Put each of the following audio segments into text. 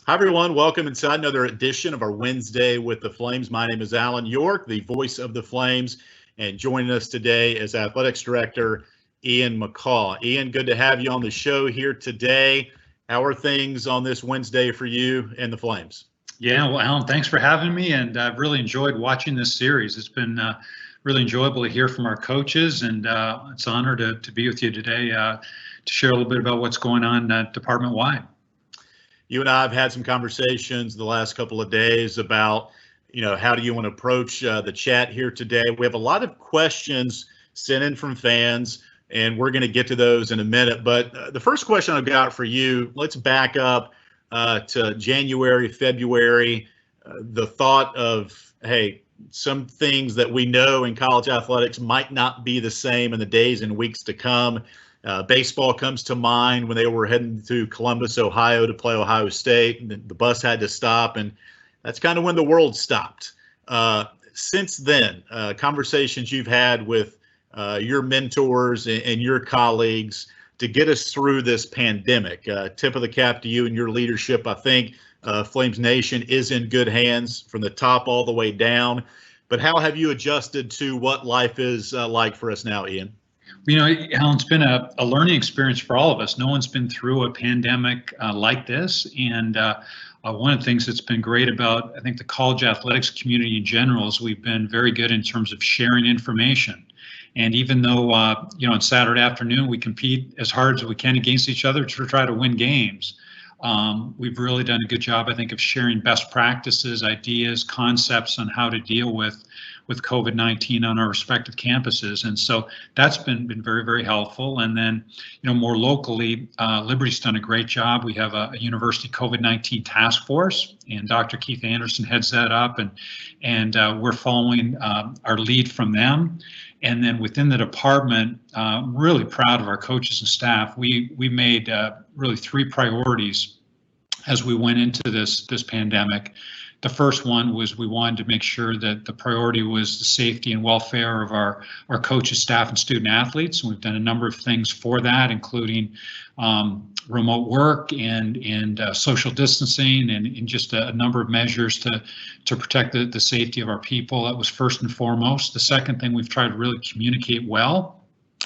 Hi, everyone. Welcome inside another edition of our Wednesday with the Flames. My name is Alan York, the voice of the Flames, and joining us today is Athletics Director Ian McCaw. Ian, good to have you on the show here today. How are things on this Wednesday for you and the Flames? Yeah, well, Alan, thanks for having me, and I've really enjoyed watching this series. It's been really enjoyable to hear from our coaches, and it's an honor to be with you today to share a little bit about what's going on department-wide. You and I have had some conversations the last couple of days about, how do you want to approach the chat here today? We have a lot of questions sent in from fans, and we're going to get to those in a minute. But the first question I've got for you, let's back up to January, February, the thought of, hey, some things that we know in college athletics might not be the same in the days and weeks to come. Baseball comes to mind when they were heading to Columbus, Ohio to play Ohio State. And the bus had to stop, and that's kind of when the world stopped. Since then, conversations you've had with your mentors and your colleagues to get us through this pandemic. Tip of the cap to you and your leadership. I think Flames Nation is in good hands from the top all the way down. But how have you adjusted to what life is like for us now, Ian? Alan, it's been a learning experience for all of us. No one's been through a pandemic like this. And one of the things that's been great about, I think, the college athletics community in general is we've been very good in terms of sharing information. And even though, on Saturday afternoon, we compete as hard as we can against each other to try to win games, we've really done a good job, I think, of sharing best practices, ideas, concepts on how to deal with COVID-19 on our respective campuses. And so that's been very, very helpful. And then, more locally, Liberty's done a great job. We have a university COVID-19 task force, and Dr. Keith Anderson heads that up, and we're following our lead from them. And then within the department, really proud of our coaches and staff. We made really three priorities as we went into this pandemic. The first one was we wanted to make sure that the priority was the safety and welfare of our coaches, staff, and student athletes. And we've done a number of things for that, including remote work and social distancing and just a number of measures to protect the safety of our people. That was first and foremost. The second thing, we've tried to really communicate well,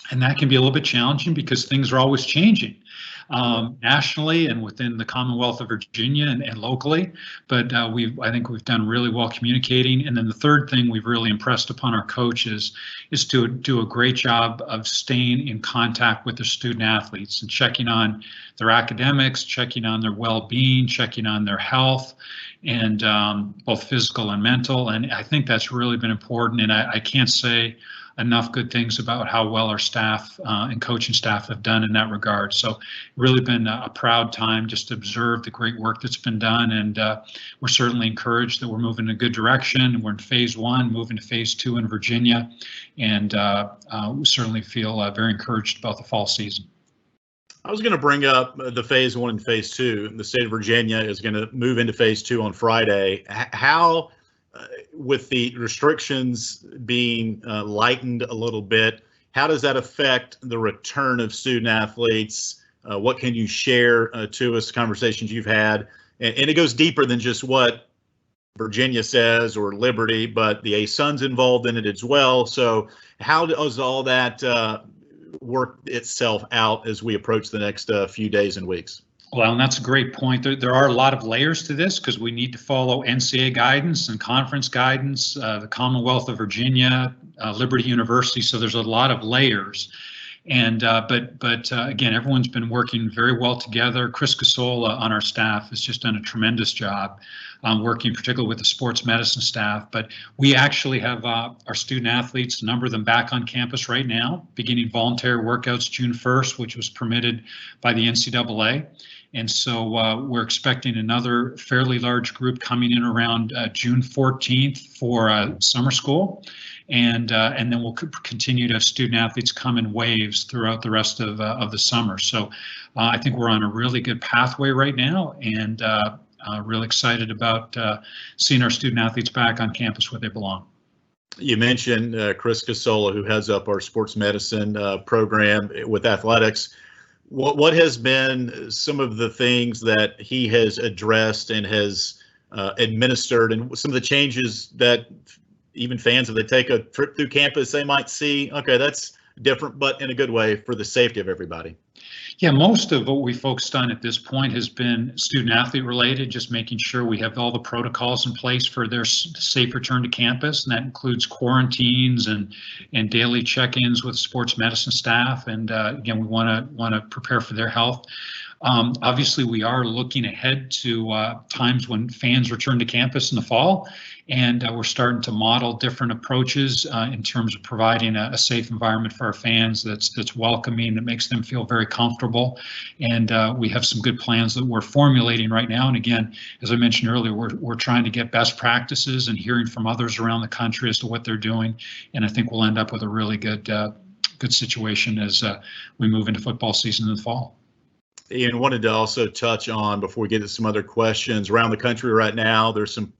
and that can be a little bit challenging because things are always changing. Nationally and within the Commonwealth of Virginia and locally, but I think we've done really well communicating. And then the third thing we've really impressed upon our coaches is to do a great job of staying in contact with the student athletes and checking on their academics, checking on their well-being, checking on their health, and both physical and mental. And I think that's really been important. And I can't say enough good things about how well our staff and coaching staff have done in that regard. So really been a proud time just to observe the great work that's been done. And we're certainly encouraged that we're moving in a good direction. We're in phase one, moving to phase two in Virginia. And we certainly feel very encouraged about the fall season. I was going to bring up the phase one and phase two. The state of Virginia is going to move into phase two on Friday. How, with the restrictions being lightened a little bit, how does that affect the return of student athletes? What can you share to us, conversations you've had? And it goes deeper than just what Virginia says or Liberty, but the ASUN's involved in it as well. So how does all that work itself out as we approach the next few days and weeks? Well, and that's a great point. There are a lot of layers to this because we need to follow NCAA guidance and conference guidance, the Commonwealth of Virginia, Liberty University. So there's a lot of layers. And but again, everyone's been working very well together. Chris Casola on our staff has just done a tremendous job working particularly with the sports medicine staff. But we actually have our student athletes, a number of them back on campus right now, beginning voluntary workouts June 1st, which was permitted by the NCAA. And so we're expecting another fairly large group coming in around June 14th for summer school. And then we'll continue to have student athletes come in waves throughout the rest of the summer. So I think we're on a really good pathway right now, and really excited about seeing our student athletes back on campus where they belong. You mentioned Chris Casola, who heads up our sports medicine program with athletics. What has been some of the things that he has addressed and has administered, and some of the changes that even fans, if they take a trip through campus, they might see, okay, that's different, but in a good way for the safety of everybody? Yeah, most of what we focused on at this point has been student athlete related, just making sure we have all the protocols in place for their safe return to campus. And that includes quarantines and daily check-ins with sports medicine staff. And again, we want to prepare for their health. Obviously, we are looking ahead to times when fans return to campus in the fall, and we're starting to model different approaches in terms of providing a safe environment for our fans that's welcoming, that makes them feel very comfortable. And we have some good plans that we're formulating right now. And again, as I mentioned earlier, we're trying to get best practices and hearing from others around the country as to what they're doing. And I think we'll end up with a really good situation as we move into football season in the fall. Ian, wanted to also touch on, before we get to some other questions, around the country right now, there's some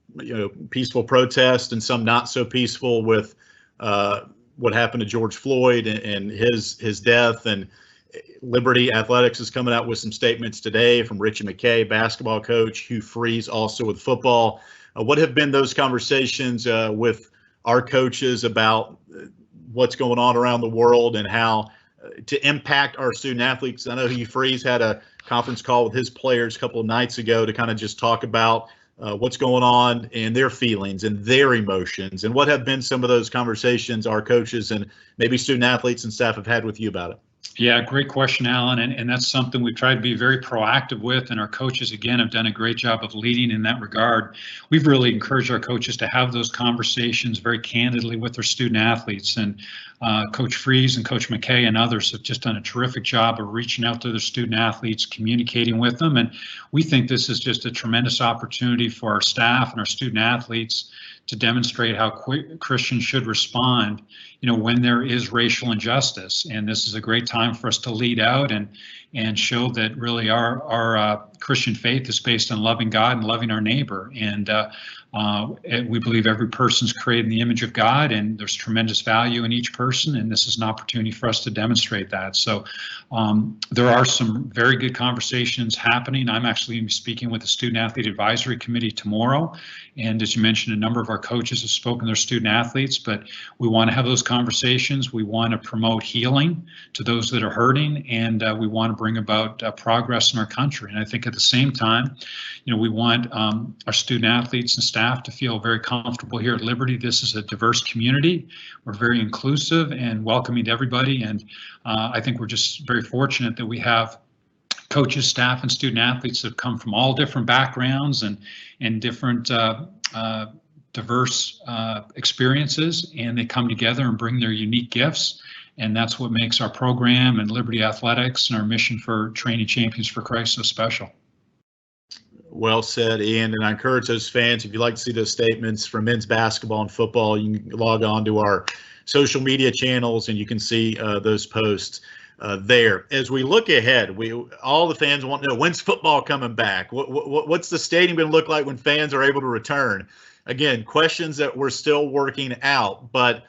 peaceful protests and some not so peaceful with what happened to George Floyd and his death. And Liberty Athletics is coming out with some statements today from Ian McCaw, basketball coach, Hugh Freeze also with football. What have been those conversations with our coaches about what's going on around the world and how to impact our student athletes? I know Hugh Freeze had a conference call with his players a couple of nights ago to kind of just talk about what's going on and their feelings and their emotions, and what have been some of those conversations our coaches and maybe student athletes and staff have had with you about it. Yeah, great question, Alan. And that's something we've tried to be very proactive with. And our coaches, again, have done a great job of leading in that regard. We've really encouraged our coaches to have those conversations very candidly with their student athletes. And Coach Freeze and Coach McCaw and others have just done a terrific job of reaching out to their student athletes, communicating with them. And we think this is just a tremendous opportunity for our staff and our student athletes to demonstrate how Christians should respond, when there is racial injustice. And this is a great time for us to lead out and show that really our Christian faith is based on loving God and loving our neighbor. And we believe every person's created in the image of God, and there's tremendous value in each person, and this is an opportunity for us to demonstrate that. So there are some very good conversations happening. I'm actually going to be speaking with the Student Athlete Advisory Committee tomorrow, and as you mentioned, a number of our coaches have spoken to their student athletes, but we want to have those conversations. We want to promote healing to those that are hurting, and we want to bring about progress in our country. And I think at the same time, we want our student athletes and staff to feel very comfortable here at Liberty. This is a diverse community. We're very inclusive and welcoming to everybody. And I think we're just very fortunate that we have coaches, staff, and student athletes that have come from all different backgrounds and different diverse experiences, and they come together and bring their unique gifts. And that's what makes our program and Liberty Athletics and our mission for training champions for Christ so special. Well said, Ian. And I encourage those fans, if you'd like to see those statements from men's basketball and football, you can log on to our social media channels and you can see those posts there. As we look ahead, all the fans want to know, when's football coming back? What's the stadium going to look like when fans are able to return? Again, questions that we're still working out, but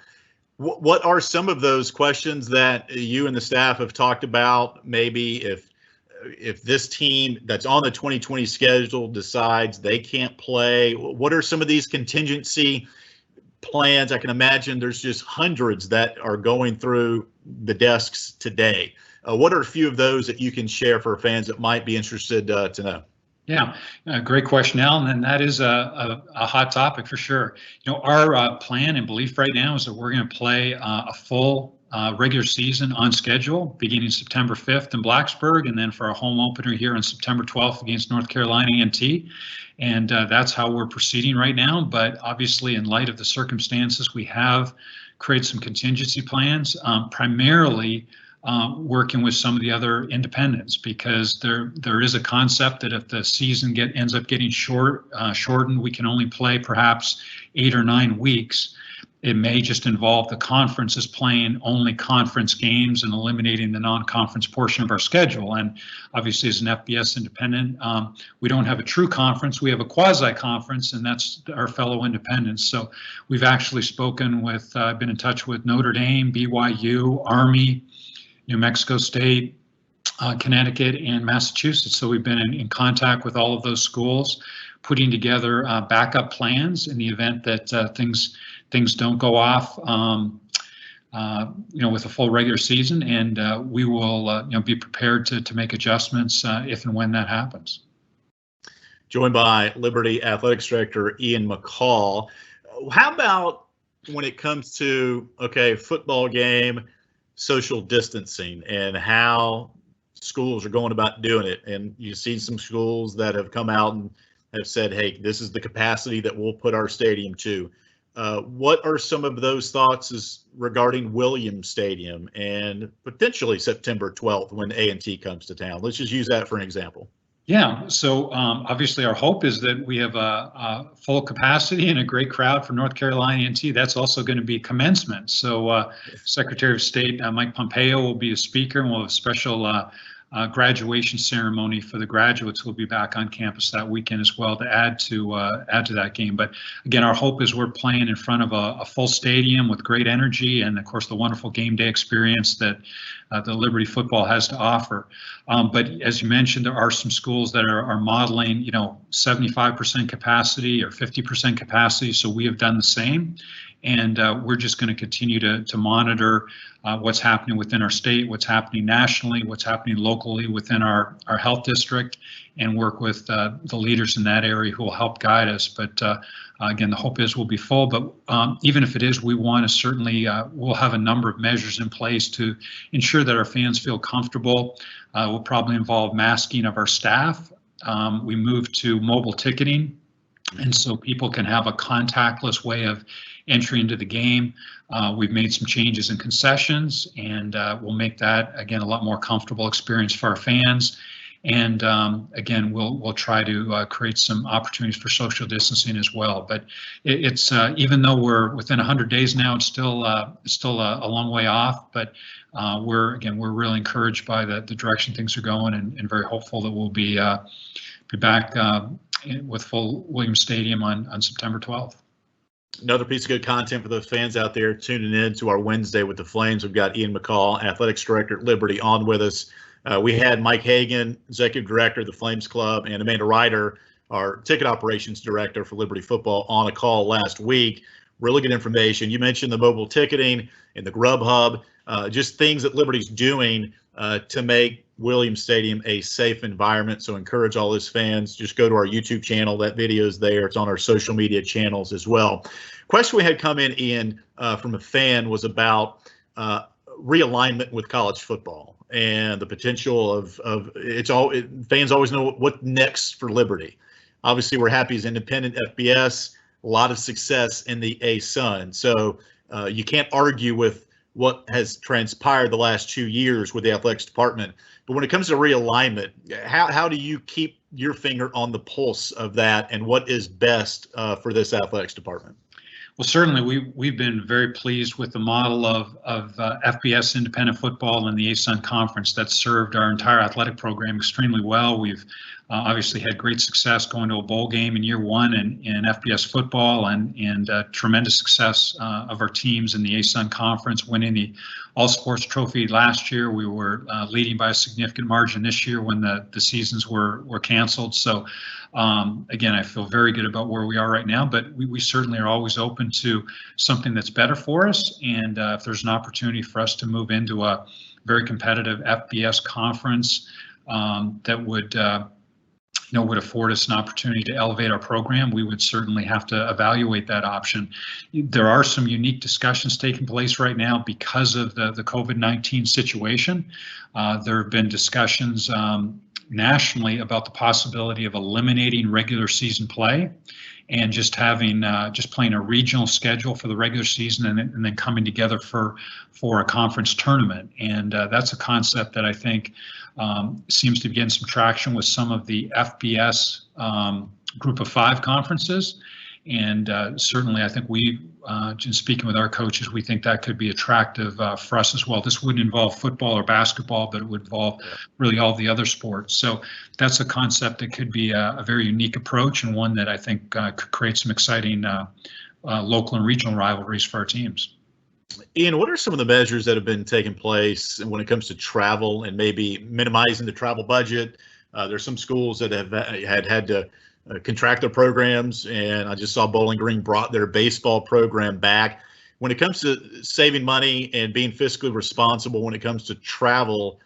what are some of those questions that you and the staff have talked about? Maybe if this team that's on the 2020 schedule decides they can't play, what are some of these contingency plans? I can imagine there's just hundreds that are going through the desks today. What are a few of those that you can share for fans that might be interested to know? Yeah, great question, Alan, and that is a hot topic for sure. Our plan and belief right now is that we're going to play a full regular season on schedule beginning September 5th in Blacksburg, and then for our home opener here on September 12th against North Carolina A&T. And that's how we're proceeding right now. But obviously, in light of the circumstances, we have created some contingency plans, primarily working with some of the other independents, because there is a concept that if the season ends up getting shortened, we can only play perhaps 8 or 9 weeks. It may just involve the conferences playing only conference games and eliminating the non-conference portion of our schedule. And obviously, as an FBS independent, we don't have a true conference. We have a quasi-conference, and that's our fellow independents. So we've actually spoken with, been in touch with Notre Dame, BYU, Army, New Mexico State, Connecticut and Massachusetts. So we've been in contact with all of those schools, putting together backup plans in the event that things don't go off, with a full regular season, and we will be prepared to make adjustments if and when that happens. Joined by Liberty Athletics Director Ian McCaw. How about when it comes to, football game, social distancing, and how schools are going about doing it? And you see some schools that have come out and have said, hey, this is the capacity that we'll put our stadium to. What are some of those thoughts regarding Williams Stadium and potentially September 12th when A&T comes to town? Let's just use that for an example. Yeah, so obviously our hope is that we have a full capacity and a great crowd for North Carolina A&T. That's also going to be commencement. So Secretary of State Mike Pompeo will be a speaker, and we'll have a special graduation ceremony for the graduates who will be back on campus that weekend as well to add to that game. But again, our hope is we're playing in front of a full stadium with great energy, and of course the wonderful game day experience that the Liberty football has to offer. But as you mentioned, there are some schools that are modeling 75% capacity or 50% capacity. So we have done the same. And we're just going to continue to monitor what's happening within our state, what's happening nationally, what's happening locally within our health district, and work with the leaders in that area who will help guide us. But again, the hope is we'll be full. But even if it is, we want to certainly, we'll have a number of measures in place to ensure that our fans feel comfortable. We'll probably involve masking of our staff. We moved to mobile ticketing, and so people can have a contactless way of entry into the game. We've made some changes in concessions, and we'll make that, again, a lot more comfortable experience for our fans. And again, we'll try to create some opportunities for social distancing as well. But it's even though we're within 100 days now, it's still a long way off. But we're really encouraged by the direction things are going, and very hopeful that we'll be back with full Williams Stadium on September 12th. Another piece of good content for those fans out there tuning in to our Wednesday with the Flames. We've got Ian McCaw, Athletics Director at Liberty, on with us. We had Mike Hagan, Executive Director of the Flames Club, and Amanda Ryder, our Ticket Operations Director for Liberty Football, on a call last week. Really good information. You mentioned the mobile ticketing and the Grub Hub, just things that Liberty's doing to make Williams Stadium a safe environment. So encourage all those fans, just go to our YouTube channel. That video is there. It's on our social media channels as well. Question we had come in, Ian, from a fan was about realignment with college football and the potential of fans always know what next for Liberty. Obviously, we're happy as independent FBS, a lot of success in the ASUN. So you can't argue with what has transpired the last 2 years with the athletics department. But when it comes to realignment, how do you keep your finger on the pulse of that, and what is best for this athletics department? Well, certainly we've been very pleased with the model of FBS independent football and the ASUN conference that served our entire athletic program extremely well. We've obviously had great success going to a bowl game in year one in FBS football, and tremendous success of our teams in the ASUN conference, winning the All Sports Trophy last year. We were leading by a significant margin this year when the seasons were canceled. So again, I feel very good about where we are right now, but we certainly are always open to something that's better for us. And if there's an opportunity for us to move into a very competitive FBS conference that would afford us an opportunity to elevate our program, we would certainly have to evaluate that option. There are some unique discussions taking place right now because of the COVID-19 situation. There have been discussions nationally about the possibility of eliminating regular season play and just playing a regional schedule for the regular season, and then coming together for a conference tournament. And that's a concept that I think seems to be getting some traction with some of the FBS Group of 5 conferences. And certainly, I think just speaking with our coaches, we think that could be attractive for us as well. This wouldn't involve football or basketball, but it would involve really all the other sports. So that's a concept that could be a very unique approach, and one that I think could create some exciting local and regional rivalries for our teams. Ian, what are some of the measures that have been taking place when it comes to travel and maybe minimizing the travel budget? There's some schools that have had to contract their programs, and I just saw Bowling Green brought their baseball program back. When it comes to saving money and being fiscally responsible when it comes to travel,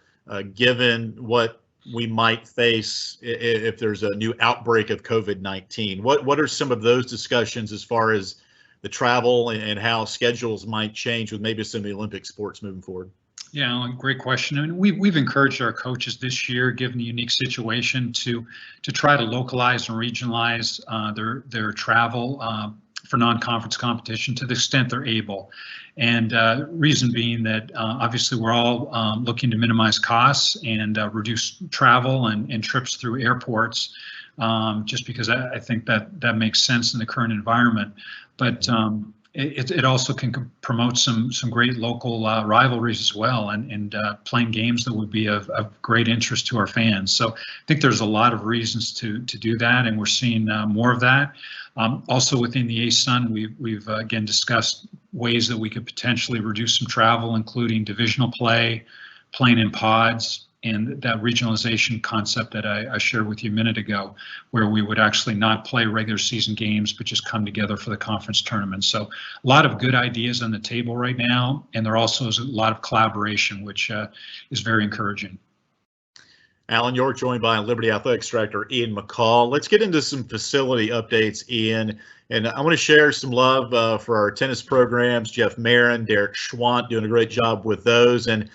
given what we might face if there's a new outbreak of COVID-19, what are some of those discussions as far as the travel and how schedules might change with maybe some of the Olympic sports moving forward? Yeah, great question. I mean, we've encouraged our coaches this year, given the unique situation, to try to localize and regionalize their travel for non-conference competition to the extent they're able. And reason being that obviously we're all looking to minimize costs and reduce travel and trips through airports, just because I think that makes sense in the current environment. But it also can promote some great local rivalries as well, and playing games that would be of great interest to our fans. So I think there's a lot of reasons to do that, and we're seeing more of that. Also within the ASUN, we've again discussed ways that we could potentially reduce some travel, including divisional play, playing in pods, and that regionalization concept that I shared with you a minute ago, where we would actually not play regular season games, but just come together for the conference tournament. So a lot of good ideas on the table right now, and there also is a lot of collaboration, which is very encouraging. Alan York, joined by Liberty Athletics Director Ian McCaw. Let's get into some facility updates, Ian. And I want to share some love for our tennis programs. Jeff Marin, Derek Schwant doing a great job with those. And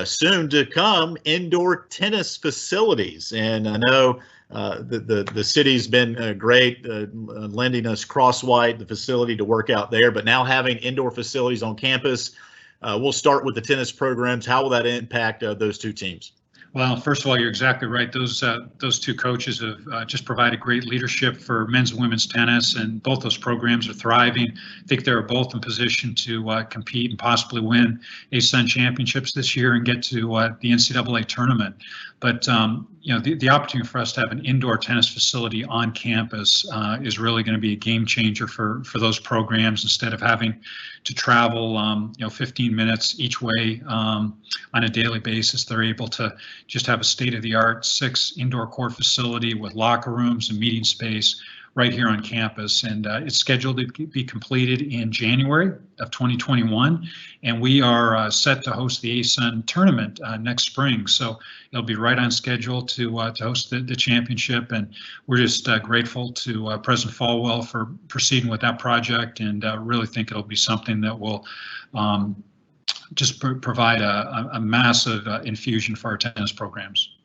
soon to come, indoor tennis facilities. And I know the city's been great, lending us Cross-White, the facility to work out there. But now having indoor facilities on campus, we'll start with the tennis programs. How will that impact those two teams? Well, first of all, you're exactly right. Those two coaches have just provided great leadership for men's and women's tennis, and both those programs are thriving. I think they're both in position to compete and possibly win ASUN championships this year and get to the NCAA tournament. But the opportunity for us to have an indoor tennis facility on campus is really going to be a game changer for those programs. Instead of having to travel 15 minutes each way on a daily basis, they're able to just have a state-of-the-art 6 indoor court facility with locker rooms and meeting space right here on campus. And it's scheduled to be completed in January of 2021. And we are set to host the ASUN tournament next spring. So it'll be right on schedule to host the championship. And we're just grateful to President Falwell for proceeding with that project, and really think it'll be something that will just provide a massive infusion for our tennis programs.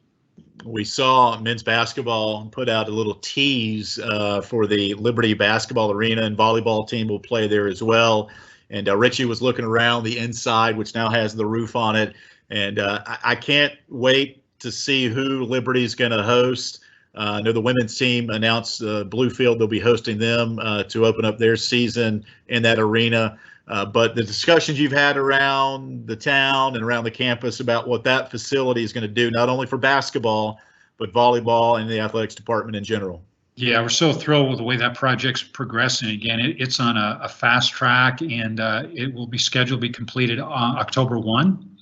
We saw men's basketball put out a little tease for the Liberty basketball arena, and volleyball team will play there as well. And Richie was looking around the inside, which now has the roof on it. And I can't wait to see who Liberty's going to host. I know the women's team announced Bluefield, they'll be hosting them to open up their season in that arena. But the discussions you've had around the town and around the campus about what that facility is going to do, not only for basketball, but volleyball and the athletics department in general. Yeah, we're so thrilled with the way that project's progressing. Again, it's on a fast track, and it will be scheduled to be completed on October 1.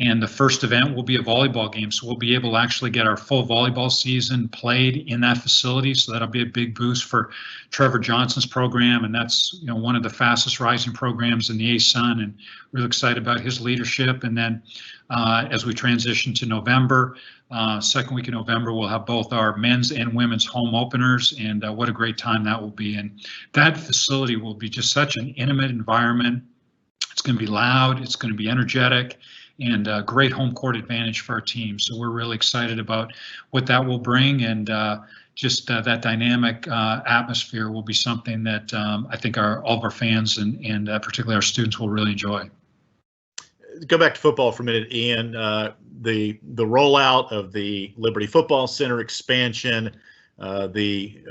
And the first event will be a volleyball game. So we'll be able to actually get our full volleyball season played in that facility. So that'll be a big boost for Trevor Johnson's program. And that's one of the fastest rising programs in the ASUN, and really excited about his leadership. And then as we transition to November, second week of November, we'll have both our men's and women's home openers. And what a great time that will be. And that facility will be just such an intimate environment. It's going to be loud. It's going to be energetic, and great home court advantage for our team. So we're really excited about what that will bring, and just that dynamic atmosphere will be something that I think all of our fans and particularly our students will really enjoy. Go back to football for a minute, Ian. The rollout of the Liberty Football Center expansion, the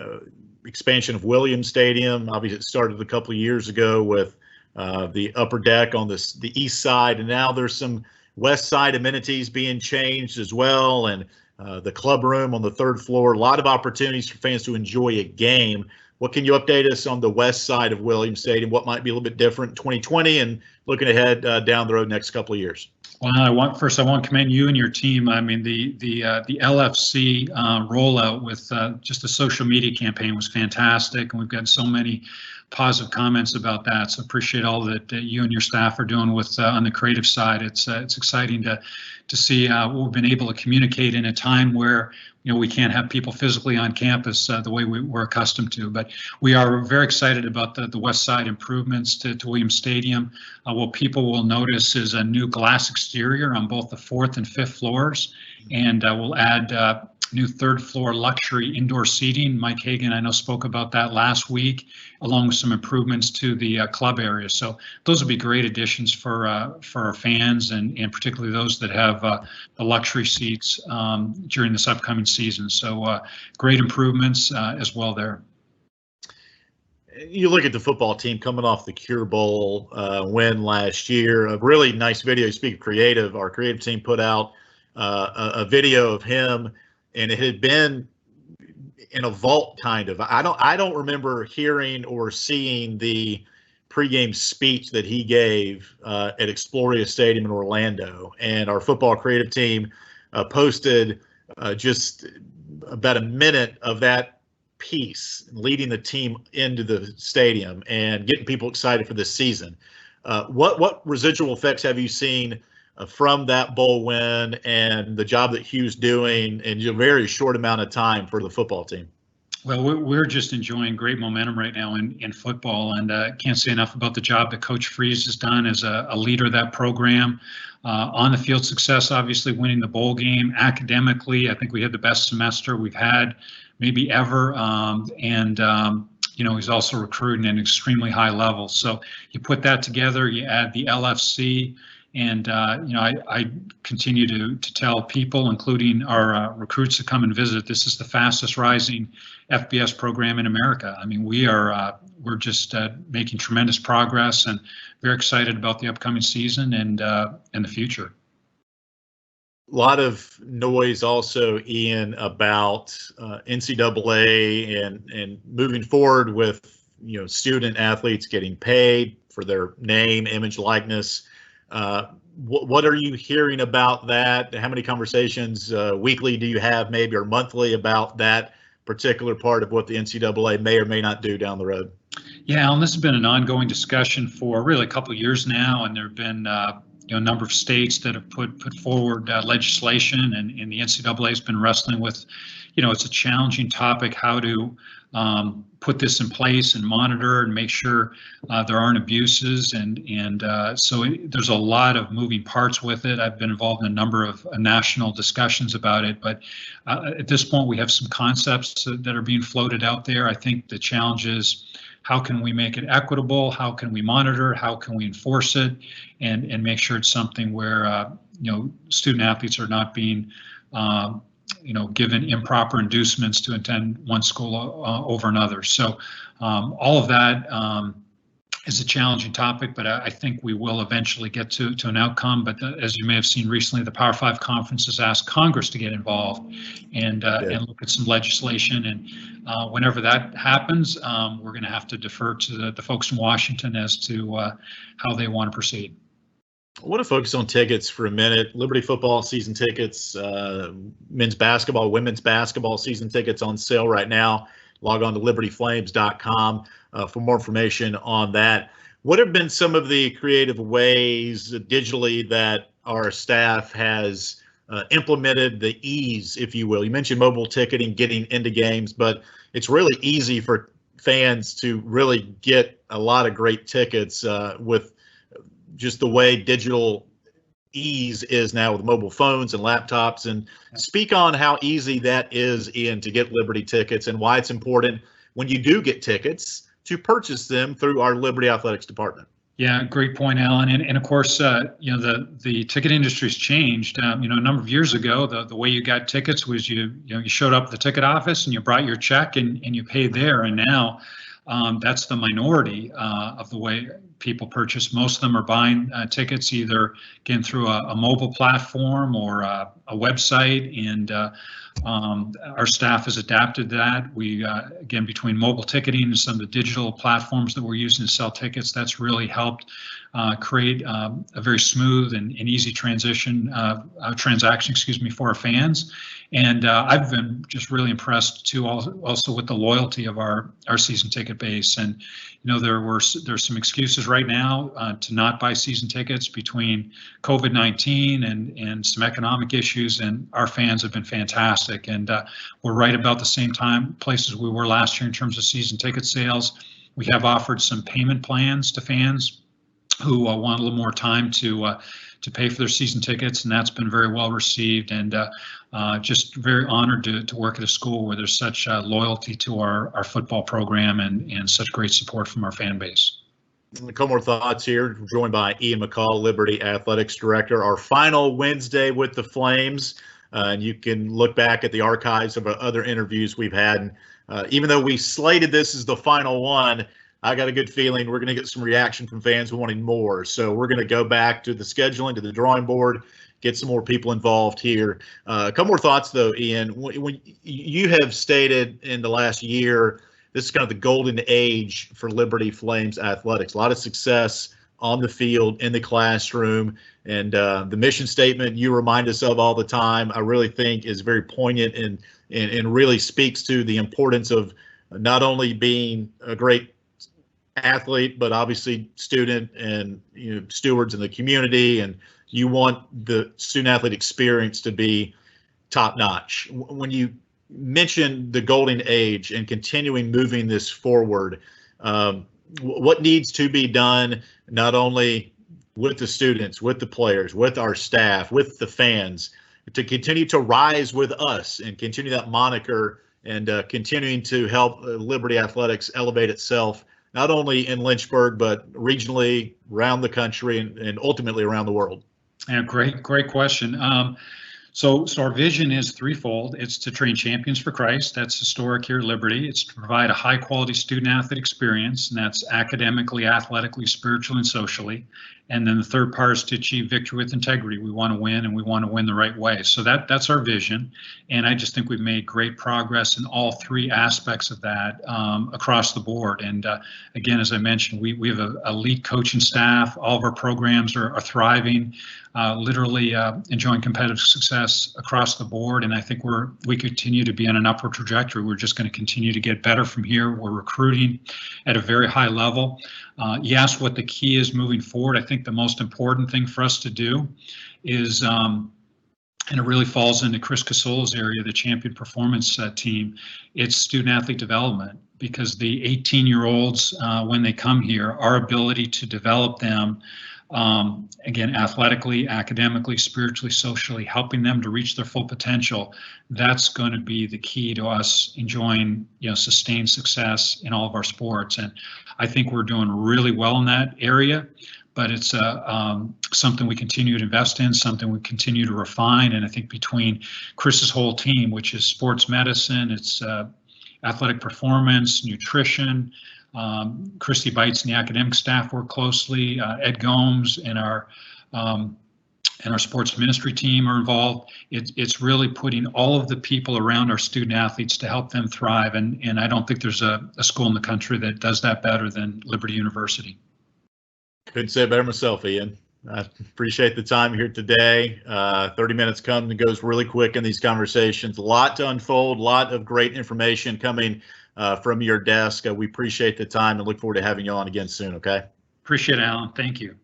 expansion of Williams Stadium, obviously it started a couple of years ago with the upper deck on the east side, and now there's some west side amenities being changed as well, and the club room on the third floor. A lot of opportunities for fans to enjoy a game. what can you update us on the west side of Williams Stadium? What might be a little bit different in 2020 and looking ahead down the road next couple of years? Well, I want to commend you and your team. I mean, the LFC rollout with just the social media campaign was fantastic, and we've got so many positive comments about that. So appreciate all that you and your staff are doing with on the creative side. It's exciting to see what we've been able to communicate in a time where we can't have people physically on campus the way we're accustomed to. But we are very excited about the west side improvements to Williams Stadium. What people will notice is a new glass exterior on both the 4th and 5th floors, and we'll add new 3rd floor luxury indoor seating. Mike Hagan, I know, spoke about that last week, along with some improvements to the club area. So those will be great additions for our fans, and particularly those that have the luxury seats during this upcoming season. So great improvements as well there. You look at the football team coming off the Cure Bowl win last year, a really nice video. Speak of creative, our creative team put out a video of him, and it had been in a vault kind of. I don't remember hearing or seeing the pregame speech that he gave at Exploria Stadium in Orlando. And our football creative team posted just about a minute of that piece, leading the team into the stadium and getting people excited for this season. What residual effects have you seen from that bowl win and the job that Hugh's doing in a very short amount of time for the football team? Well, we're just enjoying great momentum right now in football, and can't say enough about the job that Coach Freeze has done as a leader of that program. On the field success, obviously winning the bowl game. Academically, I think we had the best semester we've had maybe ever, and he's also recruiting at an extremely high level. So you put that together, you add the LFC. And, I continue to tell people, including our recruits that come and visit, this is the fastest rising FBS program in America. I mean, we're just making tremendous progress, and very excited about the upcoming season and the future. A lot of noise also, Ian, about NCAA and moving forward with, student athletes getting paid for their name, image, likeness. What are you hearing about that? How many conversations weekly do you have, maybe, or monthly, about that particular part of what the NCAA may or may not do down the road? Yeah, and this has been an ongoing discussion for really a couple of years now, and there have been a number of states that have put forward legislation, and the NCAA has been wrestling with, it's a challenging topic, how to put this in place and monitor and make sure there aren't abuses, and so there's a lot of moving parts with it. I've been involved in a number of national discussions about it, but at this point we have some concepts that are being floated out there. I think the challenge is, how can we make it equitable? How can we monitor? How can we enforce it, and make sure it's something where student athletes are not being given improper inducements to attend one school over another. So all of that is a challenging topic, but I think we will eventually get to an outcome. But as you may have seen recently, the Power 5 conference has asked Congress to get involved and look at some legislation. And whenever that happens, we're going to have to defer to the folks in Washington as to how they want to proceed. I want to focus on tickets for a minute. Liberty football season tickets, men's basketball, women's basketball season tickets on sale right now. Log on to libertyflames.com for more information on that. What have been some of the creative ways digitally that our staff has implemented the ease, if you will? You mentioned mobile ticketing, getting into games, but it's really easy for fans to really get a lot of great tickets with just the way digital ease is now with mobile phones and laptops. And speak on how easy that is, Ian, to get Liberty tickets, and why it's important when you do get tickets to purchase them through our Liberty Athletics department. Yeah, great point, Alan. And of course, the ticket industry's changed. A number of years ago, the way you got tickets was you showed up at the ticket office and you brought your check and you paid there. And now that's the minority of the way people purchase. Most of them are buying tickets either, again, through a mobile platform or a website, and our staff has adapted that. We, again, between mobile ticketing and some of the digital platforms that we're using to sell tickets, that's really helped create a very smooth and easy transaction, for our fans. And I've been just really impressed too, also with the loyalty of our season ticket base. And there's some excuses right now to not buy season tickets between COVID-19 and some economic issues, and our fans have been fantastic. And we're right about the same places we were last year in terms of season ticket sales. We have offered some payment plans to fans who want a little more time to pay for their season tickets, and that's been very well received. And just very honored to work at a school where there's such loyalty to our football program and such great support from our fan base. A couple more thoughts here. We're joined by Ian McCaw, Liberty Athletics Director. Our final Wednesday with the Flames, and you can look back at the archives of other interviews we've had. Even though we slated this as the final one, I got a good feeling we're going to get some reaction from fans wanting more. So we're going to go back to the scheduling, to the drawing board, get some more people involved here. A couple more thoughts, though, Ian. When you have stated in the last year, this is kind of the golden age for Liberty Flames athletics. A lot of success on the field, in the classroom, and the mission statement you remind us of all the time, I really think is very poignant and really speaks to the importance of not only being a great athlete, but obviously student and stewards in the community, and you want the student athlete experience to be top notch. When you mention the golden age and continuing moving this forward, what needs to be done not only with the students, with the players, with our staff, with the fans, to continue to rise with us and continue that moniker and continuing to help Liberty Athletics elevate itself not only in Lynchburg, but regionally, around the country, and ultimately around the world? Yeah, great question. So our vision is threefold. It's to train champions for Christ. That's historic here at Liberty. It's to provide a high quality student athlete experience, and that's academically, athletically, spiritually, and socially. And then the third part is to achieve victory with integrity. We want to win, and we want to win the right way. So that's our vision. And I just think we've made great progress in all three aspects of that across the board. And again, as I mentioned, we have an elite coaching staff. All of our programs are thriving, literally enjoying competitive success across the board. And I think we continue to be on an upward trajectory. We're just going to continue to get better from here. We're recruiting at a very high level. You asked what the key is moving forward. I think the most important thing for us to do is, and it really falls into Chris Casola's area, the champion performance team, it's student athlete development, because the 18-year-olds, when they come here, our ability to develop them, again, athletically, academically, spiritually, socially, helping them to reach their full potential, that's going to be the key to us enjoying, sustained success in all of our sports. And I think we're doing really well in that area, but it's something we continue to invest in, something we continue to refine. And I think between Chris's whole team, which is sports medicine, it's athletic performance, nutrition, Christy Bites and the academic staff work closely. Ed Gomes and our sports ministry team are involved. It's really putting all of the people around our student athletes to help them thrive. And I don't think there's a school in the country that does that better than Liberty University. Couldn't say it better myself, Ian. I appreciate the time here today. 30 minutes comes and goes really quick in these conversations. A lot to unfold, a lot of great information coming from your desk. We appreciate the time and look forward to having you on again soon, okay? Appreciate it, Alan. Thank you.